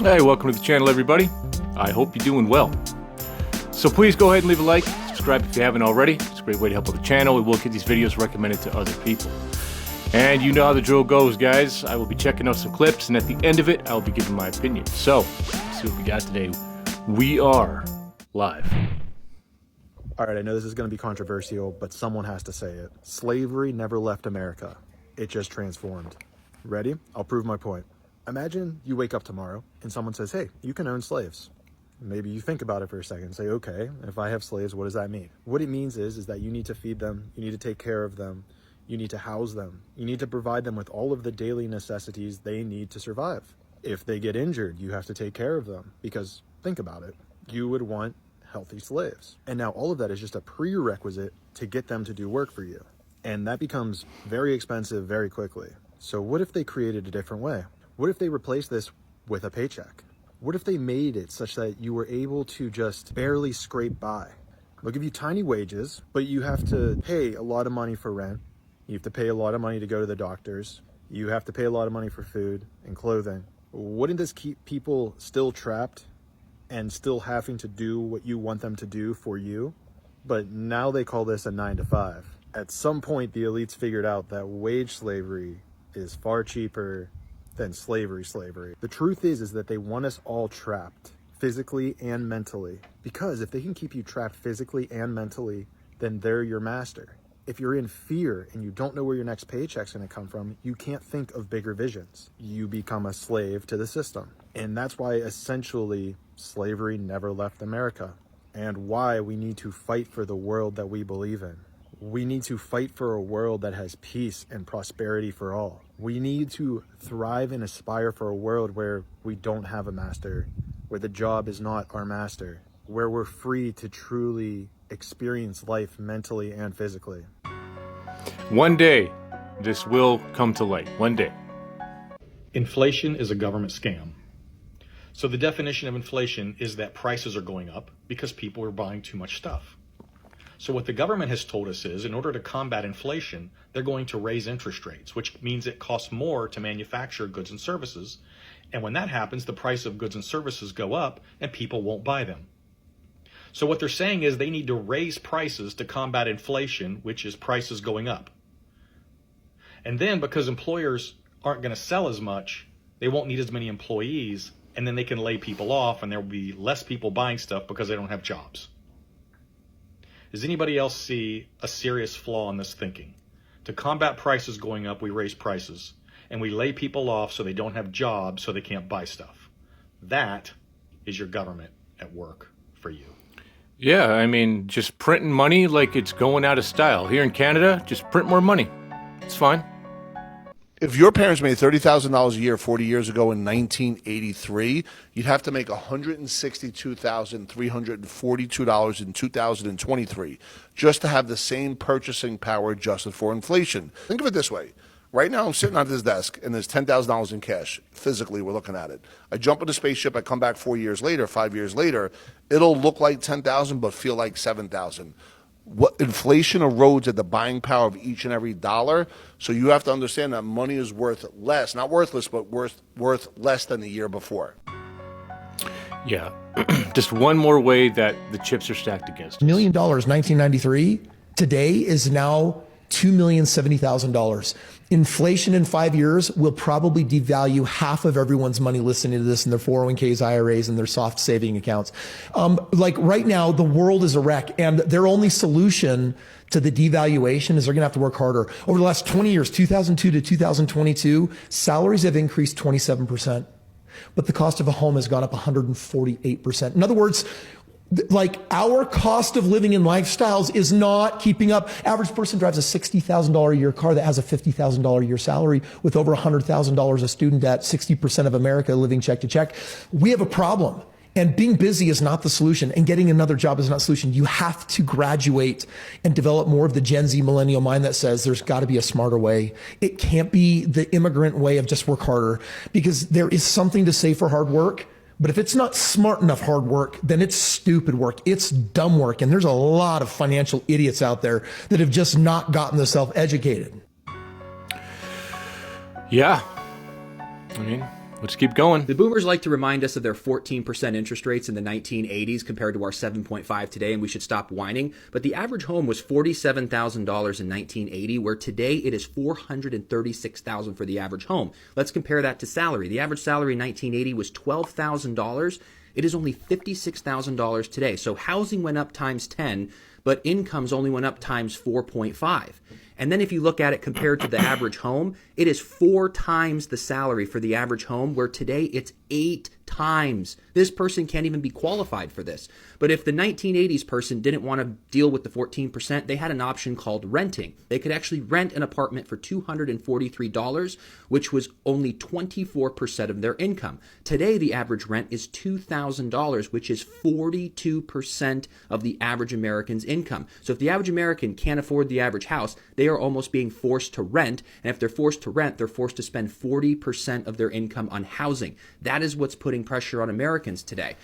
Hey, welcome to the channel, everybody. I hope you're doing well. So please go ahead and leave a like, subscribe if you haven't already. It's a great way to help out the channel. We will get these videos recommended to other people. And you know how the drill goes, guys. I will be checking out some clips, and at the end of it, I'll be giving my opinion. So, let's see what we got today. We are live. All right, I know this is going to be controversial, but someone has to say it. Slavery never left America. It just transformed. Ready? I'll prove my point. Imagine you wake up tomorrow and someone says, hey, you can own slaves. Maybe you think about it for a second and say, okay, if I have slaves, what does that mean? What it means is that you need to feed them, you need to take care of them, you need to house them, you need to provide them with all of the daily necessities they need to survive. If they get injured, you have to take care of them because, think about it, you would want healthy slaves. And now all of that is just a prerequisite to get them to do work for you. And that becomes very expensive very quickly. So what if they created a different way? What if they replaced this with a paycheck? What if they made it such that you were able to just barely scrape by? They'll give you tiny wages, but you have to pay a lot of money for rent. You have to pay a lot of money to go to the doctors. You have to pay a lot of money for food and clothing. Wouldn't this keep people still trapped and still having to do what you want them to do for you? But now they call this a 9-to-5. At some point, the elites figured out that wage slavery is far cheaper than slavery. The truth is that they want us all trapped physically and mentally, because if they can keep you trapped physically and mentally, then they're your master. If you're in fear and you don't know where your next paycheck's going to come from, you can't think of bigger visions. You become a slave to the system. And that's why essentially slavery never left America, and why we need to fight for the world that we believe in. We need to fight for a world that has peace and prosperity for all. We need to thrive and aspire for a world where we don't have a master, where the job is not our master, where we're free to truly experience life mentally and physically. One day, this will come to light. One day. Inflation is a government scam. So the definition of inflation is that prices are going up because people are buying too much stuff. So what the government has told us is, in order to combat inflation, they're going to raise interest rates, which means it costs more to manufacture goods and services. And when that happens, the price of goods and services go up and people won't buy them. So what they're saying is they need to raise prices to combat inflation, which is prices going up. And then because employers aren't going to sell as much, they won't need as many employees, and then they can lay people off and there will be less people buying stuff because they don't have jobs. Does anybody else see a serious flaw in this thinking? To combat prices going up, we raise prices, and we lay people off so they don't have jobs, so they can't buy stuff. That is your government at work for you. Yeah, I mean, just printing money like it's going out of style. Here in Canada, just print more money. It's fine. If your parents made $30,000 a year 40 years ago in 1983, you'd have to make $162,342 in 2023 just to have the same purchasing power adjusted for inflation. Think of it this way. Right now, I'm sitting on this desk, and there's $10,000 in cash. Physically, we're looking at it. I jump in a spaceship. I come back 4 years later, 5 years later. It'll look like $10,000 but feel like $7,000. What inflation erodes at the buying power of each and every dollar. So you have to understand that money is worth less, not worthless, but worth less than the year before. Yeah, just one more way that the chips are stacked against us. $1 million 1993 today is now $2,070,000. Inflation in 5 years will probably devalue half of everyone's money listening to this in their 401ks, IRAs, and their soft saving accounts. Like right now, the world is a wreck, and their only solution to the devaluation is they're going to have to work harder. Over the last 20 years, 2002 to 2022, salaries have increased 27%, but the cost of a home has gone up 148%. In other words, like our cost of living and lifestyles is not keeping up. Average person drives a $60,000 a year car that has a $50,000 a year salary with over $100,000 of student debt, 60% of America living check to check. We have a problem. And being busy is not the solution, and getting another job is not the solution. You have to graduate and develop more of the Gen Z millennial mind that says there's got to be a smarter way. It can't be the immigrant way of just work harder, because there is something to say for hard work. But if it's not smart enough hard work, then it's stupid work. It's dumb work. And there's a lot of financial idiots out there that have just not gotten themselves educated. Yeah. I mean, Let's keep going. The boomers like to remind us of their 14% interest rates in the 1980s compared to our 7.5 today, and we should stop whining. But the average home was $47,000 in 1980, where today it is $436,000 for the average home. Let's compare that to salary. The average salary in 1980 was $12,000. It is only $56,000 today. So housing went up times 10, but incomes only went up times 4.5. And then if you look at it compared to the average home, it is 4 times the salary for the average home, where today it's 8 times. This person can't even be qualified for this. But if the 1980s person didn't want to deal with the 14%, they had an option called renting. They could actually rent an apartment for $243, which was only 24% of their income. Today, the average rent is $2,000, which is 42% of the average American's income. So if the average American can't afford the average house, they are almost being forced to rent. And if they're forced to rent, they're forced to spend 40% of their income on housing. That is what's putting pressure on Americans today.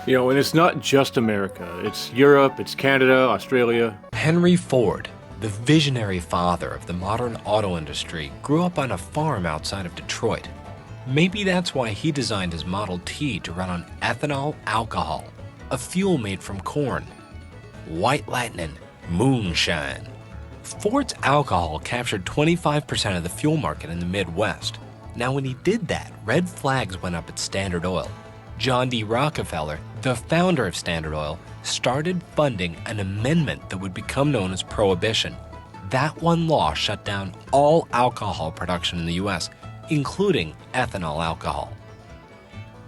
You know, and it's not just America. It's Europe, it's Canada, Australia. Henry Ford, the visionary father of the modern auto industry, grew up on a farm outside of Detroit. Maybe that's why he designed his Model T to run on ethanol alcohol, a fuel made from corn. White lightning, moonshine. Ford's alcohol captured 25% of the fuel market in the Midwest. Now, when he did that, red flags went up at Standard Oil. John D. Rockefeller, the founder of Standard Oil, started funding an amendment that would become known as Prohibition. That one law shut down all alcohol production in the U.S., including ethanol alcohol.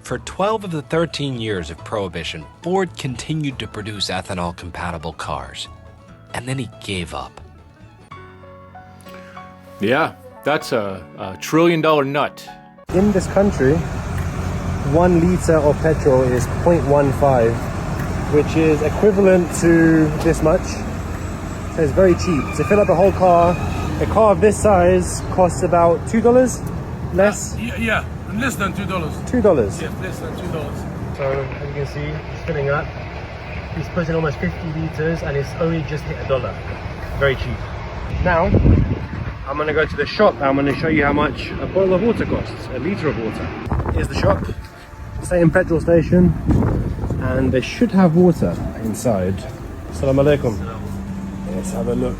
For 12 of the 13 years of Prohibition, Ford continued to produce ethanol-compatible cars. And then he gave up. Yeah, that's a $1 trillion nut. In this country, 1 liter of petrol is 0.15, which is equivalent to this much. So it's very cheap. To fill up a whole car, a car of this size costs about $2 less? Yeah, less than $2. $2? Yeah, less than $2. So as you can see, it's filling up. He's putting almost 50 liters and it's only just hit $1. Very cheap. Now, I'm gonna go to the shop and I'm gonna show you how much a bottle of water costs, a liter of water. Here's the shop, same petrol station, and they should have water inside. Assalamu alaikum. Let's have a look.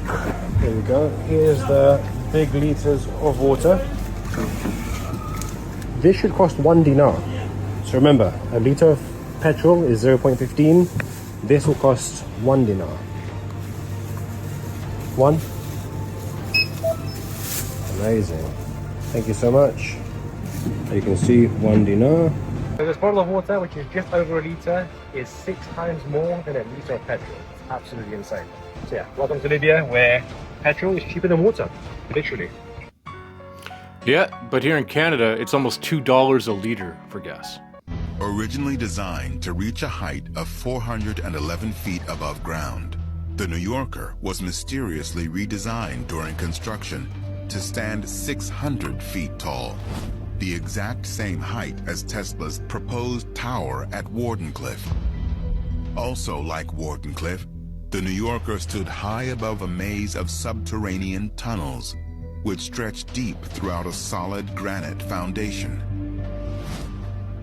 Here we go. Here's the big liters of water. This should cost 1 dinar. So remember, a liter of petrol is 0.15. This will cost 1 dinar. 1. Amazing. Thank you so much. You can see 1 dinar. So this bottle of water, which is just over a litre, is 6 times more than a litre of petrol. It's absolutely insane. So yeah, welcome to Libya, where petrol is cheaper than water, literally. Yeah, but here in Canada, it's almost $2 a liter for gas. Originally designed to reach a height of 411 feet above ground, the New Yorker was mysteriously redesigned during construction to stand 600 feet tall, the exact same height as Tesla's proposed tower at Wardenclyffe. Also like Wardenclyffe, the New Yorker stood high above a maze of subterranean tunnels, which stretched deep throughout a solid granite foundation.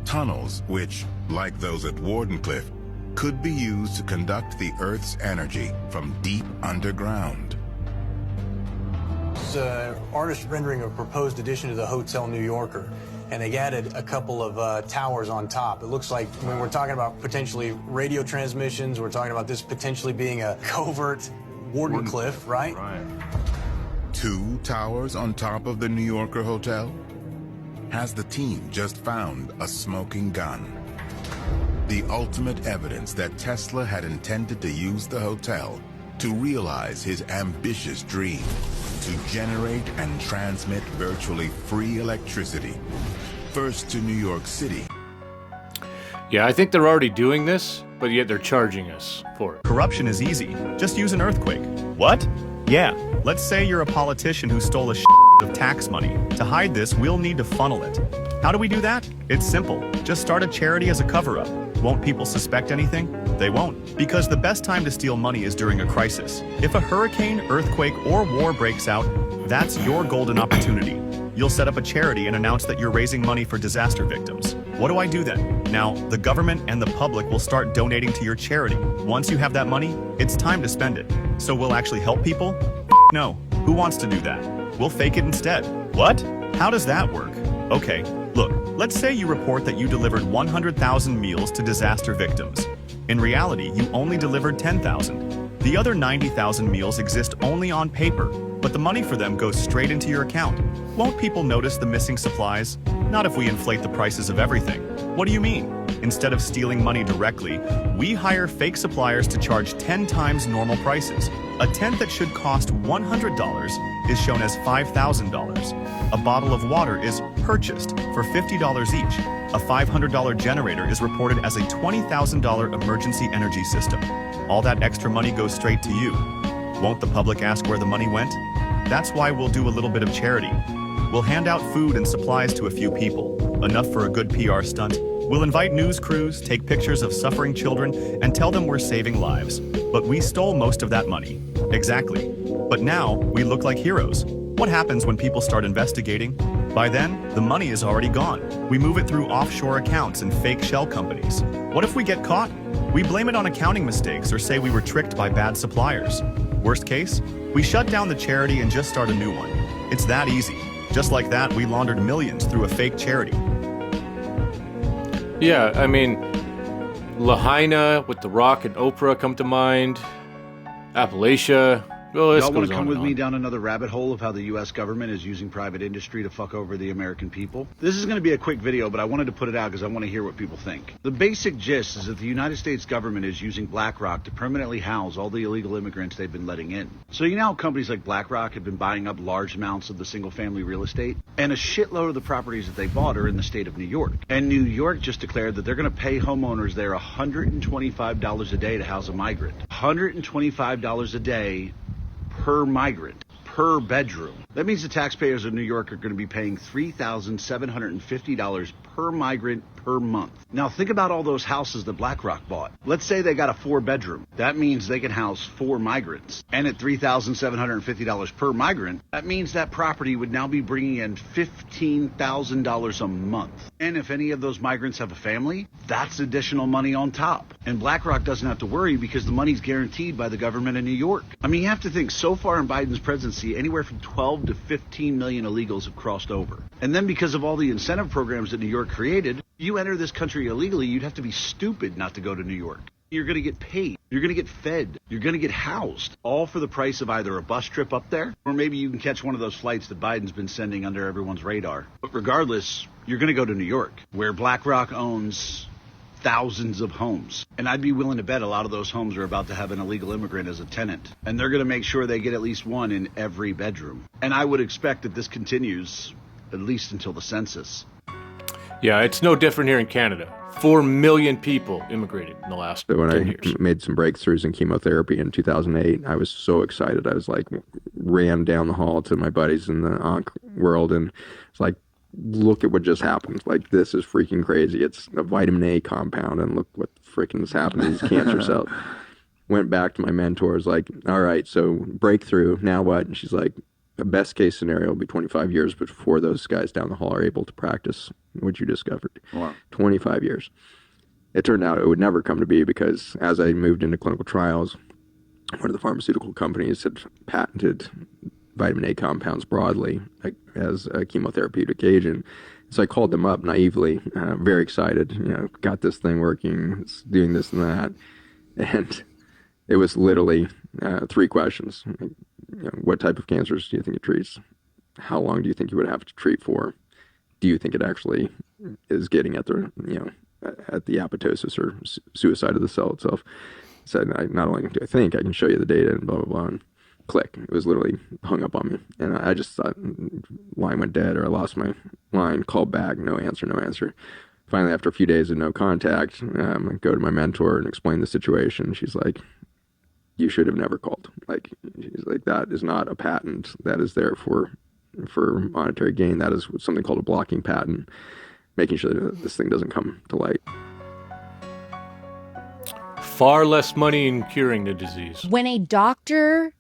Tunnels which, like those at Wardenclyffe, could be used to conduct the Earth's energy from deep underground. It's an artist rendering of a proposed addition to the Hotel New Yorker, and they added a couple of towers on top. It looks like, when we're talking about potentially radio transmissions, we're talking about this potentially being a covert Wardenclyffe, right? Right. 2 towers on top of the New Yorker Hotel? Has the team just found a smoking gun? The ultimate evidence that Tesla had intended to use the hotel to realize his ambitious dream to generate and transmit virtually free electricity, first to New York City. Yeah, I think they're already doing this, but yet they're charging us for it. Corruption is easy. Just use an earthquake. What? Yeah, let's say you're a politician who stole a of tax money. To hide this, we'll need to funnel it. How do we do that? It's simple. Just start a charity as a cover-up. Won't people suspect anything? They won't, because the best time to steal money is during a crisis. If a hurricane, earthquake, or war breaks out, that's your golden opportunity. you'll set up a charity and announce that you're raising money for disaster victims. What do I do then? Now, the government and the public will start donating to your charity. Once you have that money, it's time to spend it. So we'll actually help people? No. Who wants to do that? We'll fake it instead. What? How does that work? Okay, look, let's say you report that you delivered 100,000 meals to disaster victims. In reality, you only delivered 10,000. The other 90,000 meals exist only on paper, but the money for them goes straight into your account. Won't people notice the missing supplies? Not if we inflate the prices of everything. What do you mean? Instead of stealing money directly, we hire fake suppliers to charge 10 times normal prices. A tent that should cost $100 is shown as $5,000. A bottle of water is purchased for $50 each. A $500 generator is reported as a $20,000 emergency energy system. All that extra money goes straight to you. Won't the public ask where the money went? That's why we'll do a little bit of charity. We'll hand out food and supplies to a few people, enough for a good PR stunt. We'll invite news crews, take pictures of suffering children, and tell them we're saving lives. But we stole most of that money. Exactly. But now, we look like heroes. What happens when people start investigating? By then, the money is already gone. We move it through offshore accounts and fake shell companies. What if we get caught? We blame it on accounting mistakes or say we were tricked by bad suppliers. Worst case, we shut down the charity and just start a new one. It's that easy. Just like that, we laundered millions through a fake charity. Yeah, I mean, Lahaina with The Rock and Oprah come to mind. Appalachia. Well, y'all want to come with me down another rabbit hole of how the U.S. government is using private industry to fuck over the American people? This is going to be a quick video, but I wanted to put it out because I want to hear what people think. The basic gist is that the United States government is using BlackRock to permanently house all the illegal immigrants they've been letting in. So you know how companies like BlackRock have been buying up large amounts of the single-family real estate? And a shitload of the properties that they bought are in the state of New York. And New York just declared that they're going to pay homeowners there $125 a day to house a migrant. $125 a day per migrant, per bedroom. That means the taxpayers of New York are going to be paying $3,750 per migrant per month. Now think about all those houses that BlackRock bought. Let's say they got a 4-bedroom. That means they can house 4 migrants. And at $3,750 per migrant, that means that property would now be bringing in $15,000 a month. And if any of those migrants have a family, that's additional money on top. And BlackRock doesn't have to worry because the money's guaranteed by the government in New York. I mean, you have to think, so far in Biden's presidency, anywhere from 12 to 15 million illegals have crossed over. And then because of all the incentive programs that New York created, you enter this country illegally, you'd have to be stupid not to go to New York. You're going to get paid. You're going to get fed. You're going to get housed, all for the price of either a bus trip up there, or maybe you can catch one of those flights that Biden's been sending under everyone's radar. But regardless, you're going to go to New York, where BlackRock owns thousands of homes. And I'd be willing to bet a lot of those homes are about to have an illegal immigrant as a tenant. And they're going to make sure they get at least one in every bedroom. And I would expect that this continues at least until the census. Yeah, it's no different here in Canada. 4 million people immigrated in the last 10 years. When I made some breakthroughs in chemotherapy in 2008, I was so excited. I was like, ran down the hall to my buddies in the onc world, and it's like, look at what just happened. Like, this is freaking crazy. It's a vitamin A compound, and look what freaking has happened to these cancer cells. Went back to my mentors, like, all right, so breakthrough, now what? And she's like, the best case scenario will be 25 years before those guys down the hall are able to practice what you discovered. Wow. 25 years. It turned out it would never come to be because as I moved into clinical trials, one of the pharmaceutical companies had patented vitamin A compounds broadly, like, as a chemotherapeutic agent. So I called them up naively, very excited, got this thing working, it's doing this and that. And it was literally 3 questions. What type of cancers do you think it treats? How long do you think you would have to treat for? Do you think it actually is getting at the, at the apoptosis or suicide of the cell itself? So not only do I think, I can show you the data and blah, blah, blah. And click. It was literally hung up on me. And I just thought line went dead, or I lost my line, called back, no answer. Finally, after a few days of no contact, I go to my mentor and explain the situation. She's like, you should have never called. Like, she's like, that is not a patent. That is there for monetary gain. That is something called a blocking patent, making sure that this thing doesn't come to light. Far less money in curing the disease. When a doctor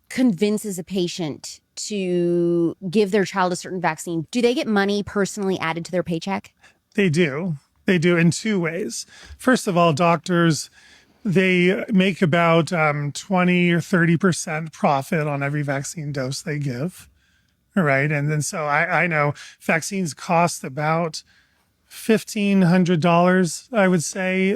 convinces a patient to give their child a certain vaccine, do they get money personally added to their paycheck? They do. They do in two ways. First of all, doctors, they make about 20 or 30% profit on every vaccine dose they give. All right. And then so I know vaccines cost about $1,500, I would say,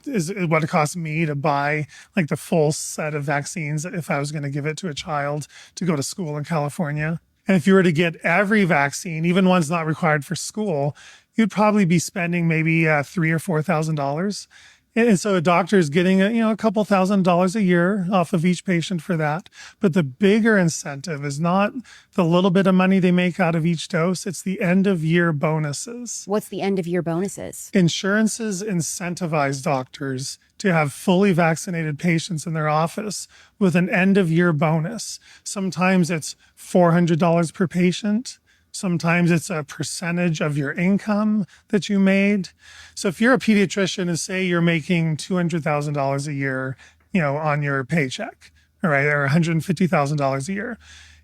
is what it costs me to buy like the full set of vaccines if I was going to give it to a child to go to school in California. And if you were to get every vaccine, even ones not required for school, you'd probably be spending maybe $3,000 or $4,000. And so a doctor is getting a couple $1,000s a year off of each patient for that. But the bigger incentive is not the little bit of money they make out of each dose. It's the end of year bonuses. What's the end of year bonuses? Insurances incentivize doctors to have fully vaccinated patients in their office with an end of year bonus. Sometimes it's $400 per patient. Sometimes it's a percentage of your income that you made. So if you're a pediatrician and say you're making $200,000 a year, on your paycheck, all right, or $150,000 a year,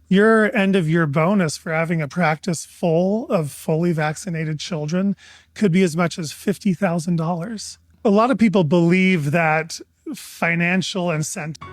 your end of year bonus for having a practice full of fully vaccinated children could be as much as $50,000. A lot of people believe that financial incentive.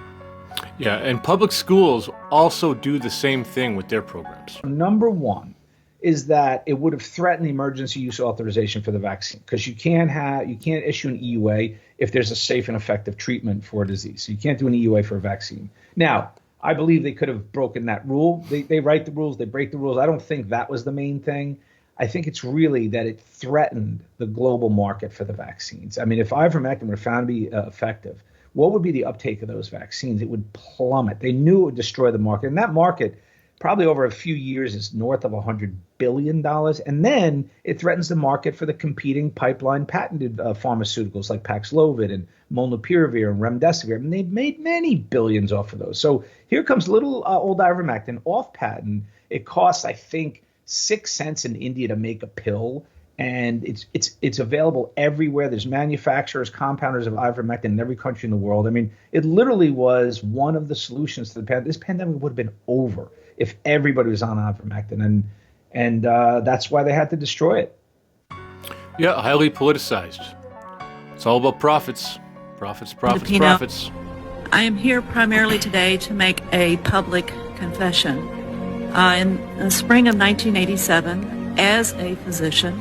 Yeah, and public schools also do the same thing with their programs. Number one is that it would have threatened the emergency use authorization for the vaccine, because you can't issue an EUA if there's a safe and effective treatment for a disease. So you can't do an EUA for a vaccine. Now, I believe they could have broken that rule. They write the rules, they break the rules. I don't think that was the main thing. I think it's really that it threatened the global market for the vaccines. I mean, if ivermectin were found to be effective, what would be the uptake of those vaccines? It would plummet. They knew it would destroy the market. And that market, probably over a few years, is north of $100 billion. And then it threatens the market for the competing pipeline patented pharmaceuticals like Paxlovid and Molnupiravir and Remdesivir. And they've made many billions off of those. So here comes little old ivermectin off patent. It costs, I think, 6 cents in India to make a pill. And it's available everywhere. There's manufacturers, compounders of ivermectin in every country in the world. I mean, it literally was one of the solutions to the pandemic. This pandemic would have been over if everybody was on ivermectin, and that's why they had to destroy it. Yeah, highly politicized. It's all about profits, profits. I am here primarily today to make a public confession. In the spring of 1987, as a physician,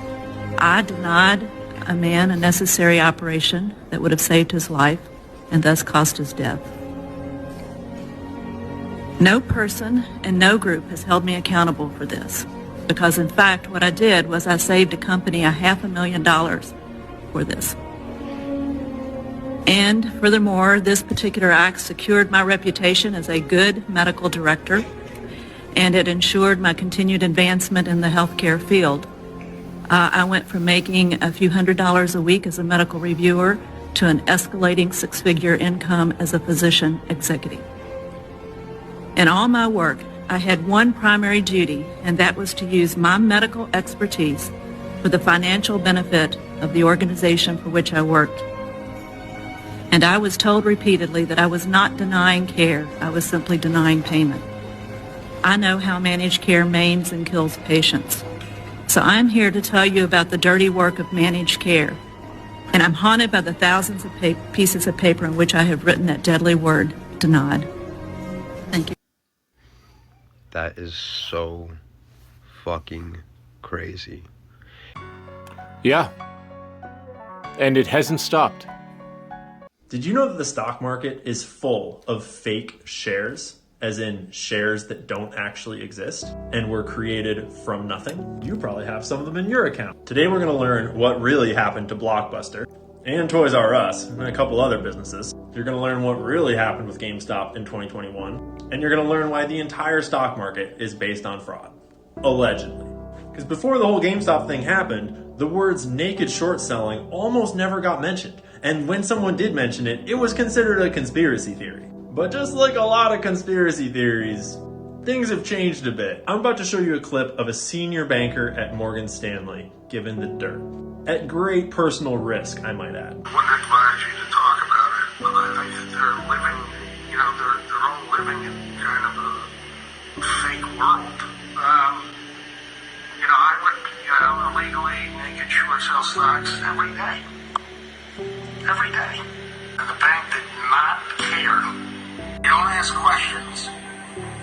I denied a man a necessary operation that would have saved his life and thus cost his death. No person and no group has held me accountable for this, because in fact what I did was I saved a company $500,000 for this. And furthermore, this particular act secured my reputation as a good medical director, and it ensured my continued advancement in the healthcare field. I went from making a few $100s a week as a medical reviewer to an escalating six-figure income as a physician executive. In all my work, I had one primary duty, and that was to use my medical expertise for the financial benefit of the organization for which I worked. And I was told repeatedly that I was not denying care, I was simply denying payment. I know how managed care maims and kills patients. So I'm here to tell you about the dirty work of managed care. And I'm haunted by the thousands of pieces of paper in which I have written that deadly word, denied. Thank you. That is so fucking crazy. Yeah. And it hasn't stopped. Did you know that the stock market is full of fake shares? As in shares that don't actually exist and were created from nothing? You probably have some of them in your account. Today we're gonna learn what really happened to Blockbuster and Toys R Us and a couple other businesses. You're gonna learn what really happened with GameStop in 2021. And you're gonna learn why the entire stock market is based on fraud. Allegedly. Because before the whole GameStop thing happened, the words naked short selling almost never got mentioned. And when someone did mention it, it was considered a conspiracy theory. But just like a lot of conspiracy theories, things have changed a bit. I'm about to show you a clip of a senior banker at Morgan Stanley given the dirt. At great personal risk, I might add. Wouldn't advise you to talk about it, but they're living, they're all living in kind of a fake ask questions,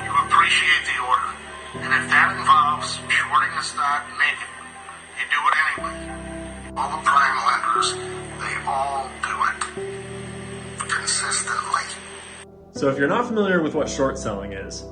you appreciate the order. And if that involves shorting the stock naked, you do it anyway. All the prime lenders, they all do it consistently. So if you're not familiar with what short selling is,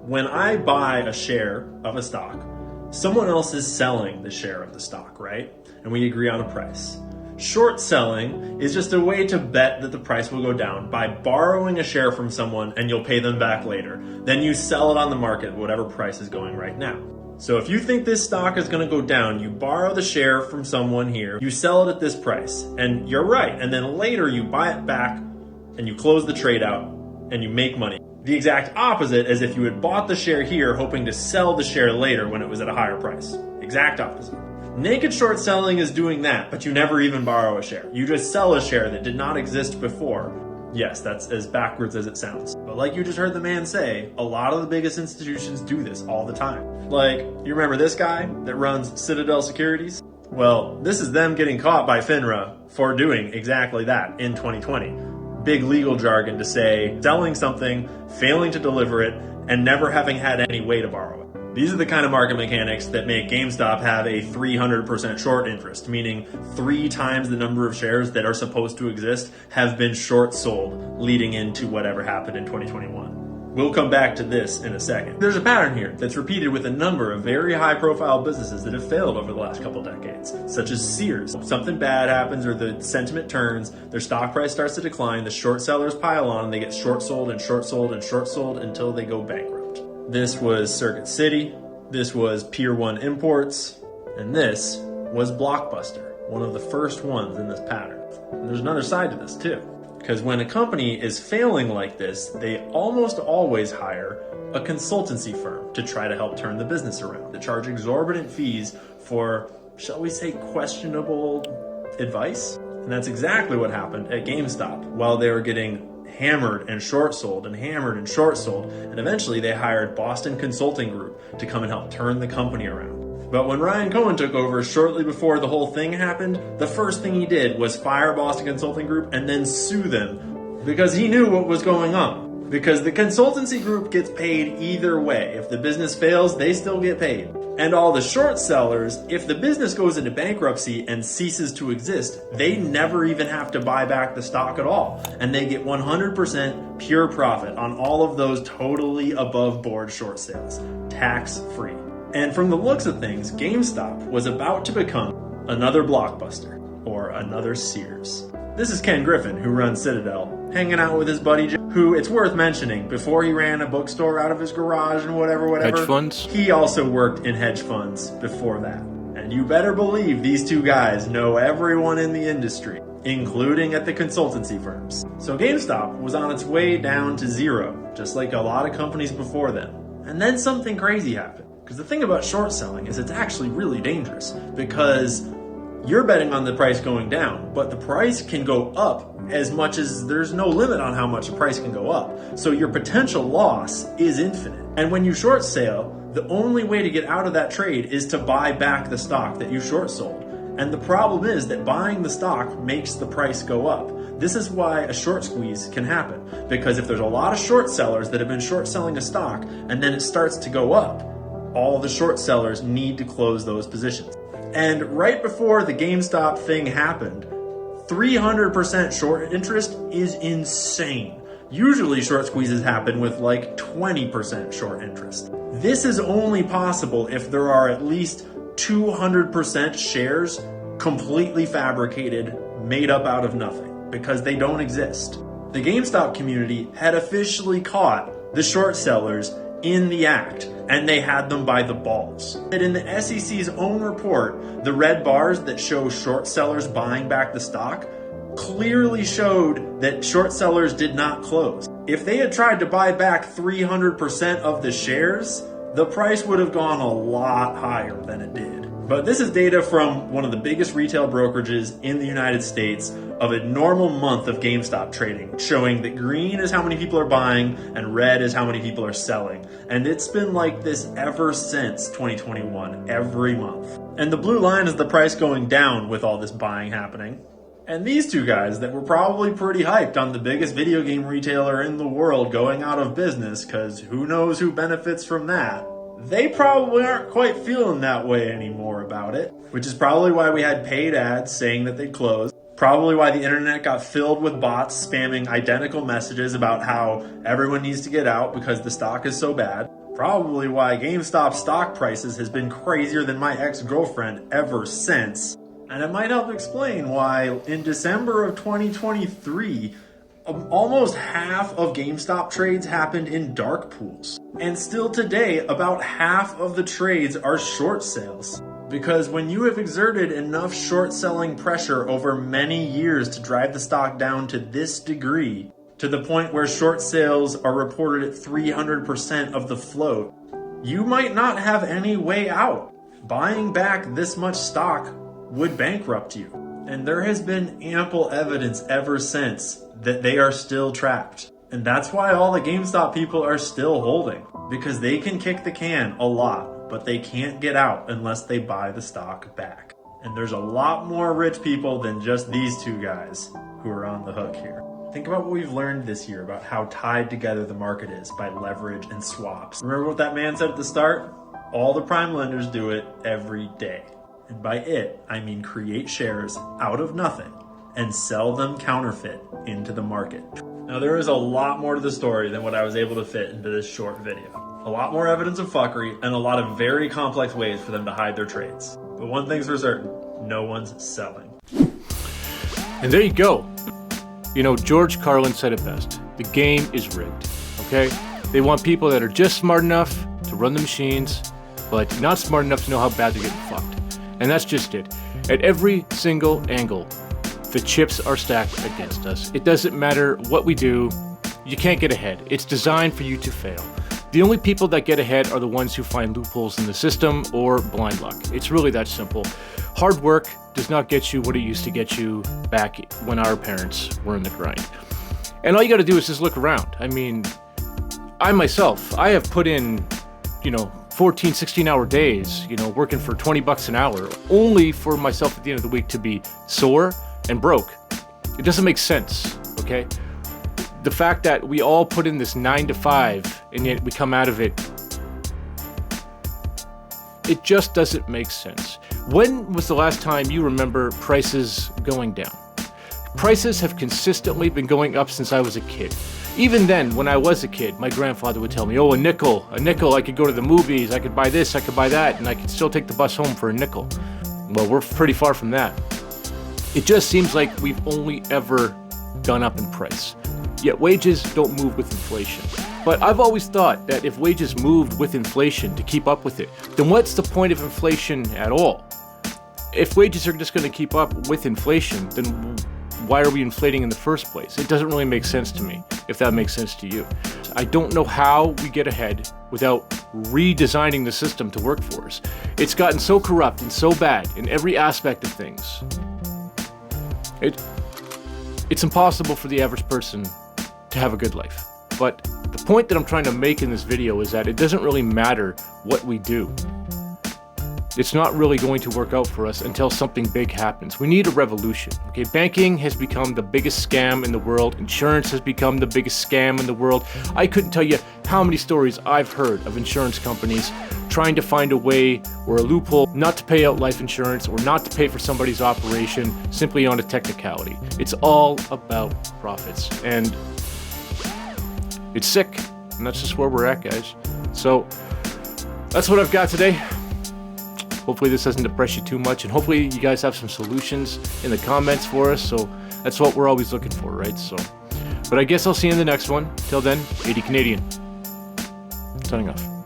when I buy a share of a stock, someone else is selling the share of the stock, right? And we agree on a price. Short selling is just a way to bet that the price will go down by borrowing a share from someone and you'll pay them back later. Then you sell it on the market at whatever price is going right now. So if you think this stock is going to go down, you borrow the share from someone here, you sell it at this price, and you're right. And then later you buy it back and you close the trade out and you make money. The exact opposite as if you had bought the share here hoping to sell the share later when it was at a higher price. Exact opposite. Naked short selling is doing that, but you never even borrow a share. You just sell a share that did not exist before. Yes, that's as backwards as it sounds. But like you just heard the man say, a lot of the biggest institutions do this all the time. Like, you remember this guy that runs Citadel Securities? Well, this is them getting caught by FINRA for doing exactly that in 2020. Big legal jargon to say selling something, failing to deliver it, and never having had any way to borrow it. These are the kind of market mechanics that make GameStop have a 300% short interest, meaning 3 times the number of shares that are supposed to exist have been short sold leading into whatever happened in 2021. We'll come back to this in a second. There's a pattern here that's repeated with a number of very high-profile businesses that have failed over the last couple decades, such as Sears. Something bad happens or the sentiment turns, their stock price starts to decline, the short sellers pile on, and they get short sold and short sold and short sold until they go bankrupt. This was Circuit City, this was Pier 1 Imports, and this was Blockbuster, one of the first ones in this pattern. And there's another side to this too. Because when a company is failing like this, they almost always hire a consultancy firm to try to help turn the business around. They charge exorbitant fees for, shall we say, questionable advice. And that's exactly what happened at GameStop. While they were getting hammered and short sold and hammered and short sold, and eventually they hired Boston Consulting Group to come and help turn the company around. But when Ryan Cohen took over shortly before the whole thing happened, the first thing he did was fire Boston Consulting Group and then sue them because he knew what was going on. Because the consultancy group gets paid either way. If the business fails, they still get paid. And all the short sellers, if the business goes into bankruptcy and ceases to exist, they never even have to buy back the stock at all. And they get 100% pure profit on all of those totally above board short sales, tax free. And from the looks of things, GameStop was about to become another Blockbuster or another Sears. This is Ken Griffin, who runs Citadel, hanging out with his buddy Jim, who, it's worth mentioning, before he ran a bookstore out of his garage and whatever. Hedge funds? He also worked in hedge funds before that. And you better believe these two guys know everyone in the industry, including at the consultancy firms. So GameStop was on its way down to zero, just like a lot of companies before them. And then something crazy happened. Because the thing about short selling is it's actually really dangerous because you're betting on the price going down, but the price can go up as much as there's no limit on how much the price can go up. So your potential loss is infinite. And when you short sale, the only way to get out of that trade is to buy back the stock that you short sold. And the problem is that buying the stock makes the price go up. This is why a short squeeze can happen. Because if there's a lot of short sellers that have been short selling a stock and then it starts to go up, all the short sellers need to close those positions. And right before the GameStop thing happened, 300% short interest is insane. Usually short squeezes happen with like 20% short interest. This is only possible if there are at least 200% shares completely fabricated, made up out of nothing, because they don't exist. The GameStop community had officially caught the short sellers in the act, and they had them by the balls. And in the SEC's own report, the red bars that show short sellers buying back the stock clearly showed that short sellers did not close. If they had tried to buy back 300% of the shares, the price would have gone a lot higher than it did. But this is data from one of the biggest retail brokerages in the United States of a normal month of GameStop trading, showing that green is how many people are buying and red is how many people are selling. And it's been like this ever since 2021, every month. And the blue line is the price going down with all this buying happening. And these two guys that were probably pretty hyped on the biggest video game retailer in the world going out of business, because who knows who benefits from that, they probably aren't quite feeling that way anymore about it, which is probably why we had paid ads saying that they'd close. Probably why the internet got filled with bots spamming identical messages about how everyone needs to get out because the stock is so bad. Probably why GameStop stock prices has been crazier than my ex-girlfriend ever since. And it might help explain why in December of 2023, almost half of GameStop trades happened in dark pools. And still today, about half of the trades are short sales. Because when you have exerted enough short selling pressure over many years to drive the stock down to this degree, to the point where short sales are reported at 300% of the float, you might not have any way out. Buying back this much stock would bankrupt you. And there has been ample evidence ever since that they are still trapped. And that's why all the GameStop people are still holding, because they can kick the can a lot, but they can't get out unless they buy the stock back. And there's a lot more rich people than just these two guys who are on the hook here. Think about what we've learned this year about how tied together the market is by leverage and swaps. Remember what that man said at the start? All the prime lenders do it every day. And by it, I mean create shares out of nothing and sell them counterfeit into the market. Now, there is a lot more to the story than what I was able to fit into this short video. A lot more evidence of fuckery and a lot of very complex ways for them to hide their trades. But one thing's for certain, no one's selling. And there you go. You know, George Carlin said it best. The game is rigged, okay? They want people that are just smart enough to run the machines, but not smart enough to know how bad they're getting fucked. And that's just it. At every single angle, the chips are stacked against us. It doesn't matter what we do, you can't get ahead. It's designed for you to fail. The only people that get ahead are the ones who find loopholes in the system or blind luck. It's really that simple. Hard work does not get you what it used to get you back when our parents were in the grind. And all you gotta do is just look around. I mean, I myself, I have put in, 14, 16-hour days, working for $20 an hour, only for myself at the end of the week to be sore and broke. It doesn't make sense, okay? The fact that we all put in this 9 to 5 and yet we come out of it, it just doesn't make sense. When was the last time you remember prices going down? Prices have consistently been going up since I was a kid. Even then, when I was a kid, my grandfather would tell me, oh, a nickel, I could go to the movies, I could buy this, I could buy that, and I could still take the bus home for a nickel. Well, we're pretty far from that. It just seems like we've only ever gone up in price. Yet wages don't move with inflation. But I've always thought that if wages moved with inflation to keep up with it, then what's the point of inflation at all? If wages are just going to keep up with inflation, then why are we inflating in the first place? It doesn't really make sense to me, if that makes sense to you. I don't know how we get ahead without redesigning the system to work for us. It's gotten so corrupt and so bad in every aspect of things. It's impossible for the average person to have a good life. But the point that I'm trying to make in this video is that it doesn't really matter what we do. It's not really going to work out for us until something big happens. We need a revolution. Okay, banking has become the biggest scam in the world. Insurance has become the biggest scam in the world. I couldn't tell you how many stories I've heard of insurance companies trying to find a way or a loophole not to pay out life insurance or not to pay for somebody's operation simply on a technicality. It's all about profits, and it's sick, and that's just where we're at, guys. So that's what I've got today. Hopefully this doesn't depress you too much, and hopefully you guys have some solutions in the comments for us. So that's what we're always looking for, right? So, but I guess I'll see you in the next one. Till then, 80 Canadian. Signing off.